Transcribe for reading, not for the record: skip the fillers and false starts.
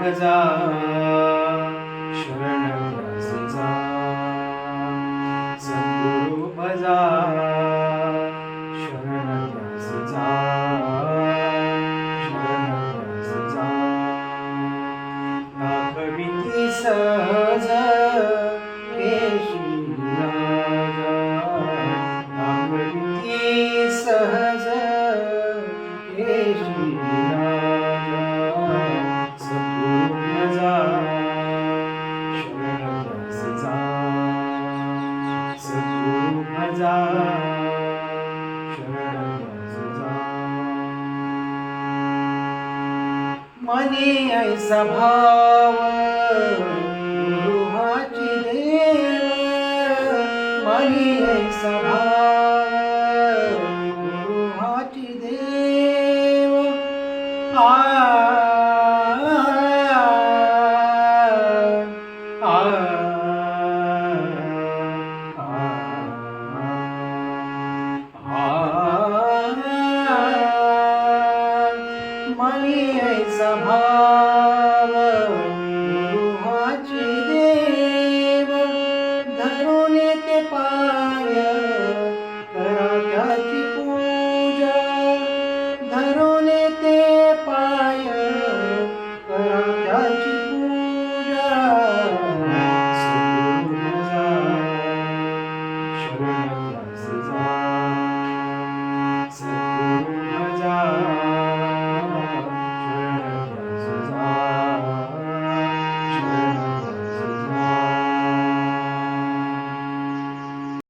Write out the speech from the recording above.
भजा शरण व्यासीचा सद्गुरु भजा शरण व्यासीचा शरण व्यासीचा दाखविती सहज केशी राजा दाखविती सहज केशी राजा सद्गुरु भजा शरण व्यासीचा सद्गुरु भजा शरण व्यासीचा मनी ऐसा भाव गुरु हाची देव मनी ऐसा भाव गुरु हाची देव मनी ऐसा भाव गुरु हाची देव धरून ते पाय करा त्याची पूजा धरून ते पाय करा त्याची पूजा सद्गुरु भजा शरण व्यासीचा सद्गुरु भजा शरण व्यासीचा